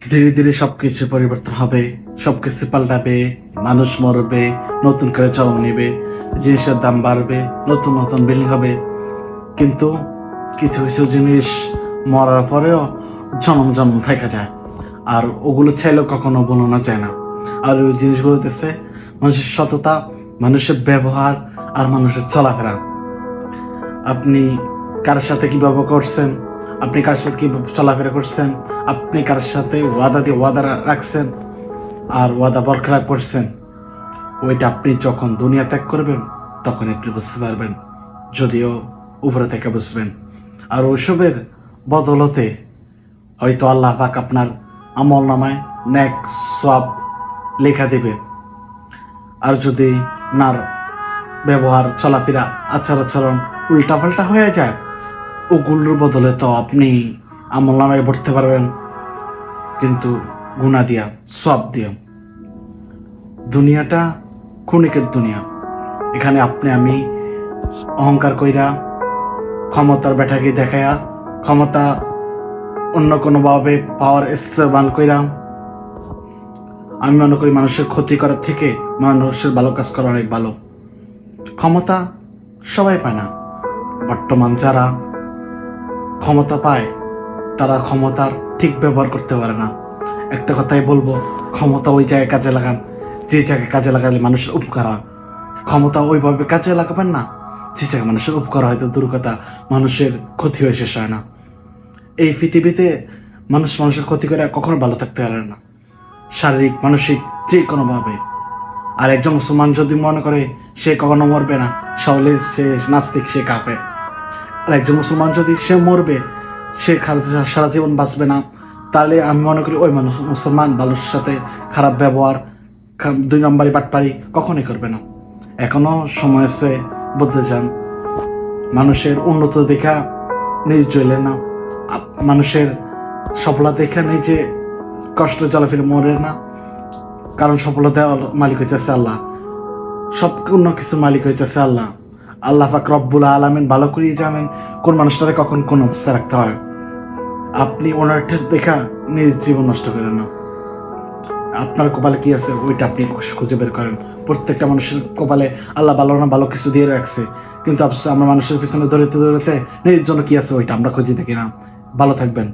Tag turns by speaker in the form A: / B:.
A: ধীরে ধীরে সবকিছু পরিবর্তন হবে, সবকিছু পাল্টাবে, মানুষ মরবে, নতুন করে জন্ম নেবে, জিনিসের দাম বাড়বে, নতুন নতুন বিল্ডিং হবে। কিন্তু কিছু কিছু জিনিস মরার পরেও জন্ম জন্ম থেকে যায়, আর ওগুলো চাইলেও কখনো বলানো যায় না। আর ওই জিনিসগুলো হতেছে মানুষের সততা, মানুষের ব্যবহার, আর মানুষের চলাফেরা। আপনি কার সাথে কিভাবে করছেন, আপনি কার সাথে কিভাবে চলাফেরা করছেন, আপনি কার সাথে ওয়াদা দিয়ে ওয়াদা রাখছেন আর ওয়াদা বরকরার করছেন, ওইটা আপনি যখন দুনিয়া ত্যাগ করবেন তখন আপনি বুঝতে পারবেন, যদিও উপরে থেকে বুঝবেন। আর ওইসবের বদলতে হয়তো আল্লাহ পাক আপনার আমল নামায় নেক সওয়াব লেখা দেবে। আর যদি নার ব্যবহার, চলাফেরা, আচার আচরণ উল্টাপাল্টা হয়ে যায়, ওগুলোর বদলে তো আপনি আমল নামায় ভরতে পারবেন, কিন্তু গুনাহ দিয়া, সওয়াব দিয়া। দুনিয়াটা ক্ষণিকের দুনিয়া। এখানে আপনি আমি অহংকার কইরা, ক্ষমতার ব্যাটাকে দেখায়া, ক্ষমতা অন্য কোনোভাবে পাওয়ার ইস্তেমাল কইরা, আমি মনে করি মানুষের ক্ষতি করার থেকে মানুষের ভালো কাজ করা অনেক ভালো। ক্ষমতা সবাই পায় না। বর্তমান যারা ক্ষমতা পায় তারা ক্ষমতার ঠিক ব্যবহার করতে পারে না। একটা কথাই বলবো, ক্ষমতা ওই জায়গায় কাজে লাগান যে জায়গায় কাজে লাগালে মানুষের উপকার হয়। ক্ষমতা ওইভাবে কাজে লাগাবেন না যে জায়গায় মানুষের উপকার হয়, তো দূর কথা মানুষের ক্ষতি হয়ে শেষ হয় না। এই পৃথিবীতে মানুষ মানুষের ক্ষতি করে কখনো ভালো থাকতে পারে না, শারীরিক মানসিক যে কোনোভাবে। আর একজন মুসলমান যদি মনে করে সে কখনো মরবে না, তাহলে সে নাস্তিক, সে কাফের। আর একজন মুসলমান যদি সে মরবে, সে সারা জীবন বাঁচবে না, তাহলে আমি মনে করি ওই মানুষ মুসলমান মানুষের সাথে খারাপ ব্যবহার, 2 নম্বরই বাটপারি কখনোই করবে না। এখনো সময় আছে, বদলে যান। মানুষের উন্নত দেখা নিজ জ্বলে না, মানুষের সফলতা দেখা নিজে কষ্ট চলাফেরা মরে না, কারণ সফলতা মালিক হইতেছে আল্লাহ, সব অন্য কিছু মালিক হইতেছে আল্লাহ। আল্লাহ পাক রব্বুল আলামিন ভালো করেই জানেন কোন মানুষটারে কখন কোন অবস্থায় রাখতে হয়। আপনি ওনার দেখা নিজ জীবন নষ্ট করেন না। আপনার কপালে কি আছে ওইটা আপনি খুঁজে বের করেন। প্রত্যেকটা মানুষের কপালে আল্লাহ ভালো না ভালো কিছু দিয়ে রাখছে, কিন্তু আমরা মানুষের পিছনে দৌড়াতে দৌড়াতে নিজের জন্য কি আছে ওইটা আমরা খুঁজে দেখি না। ভালো থাকবেন।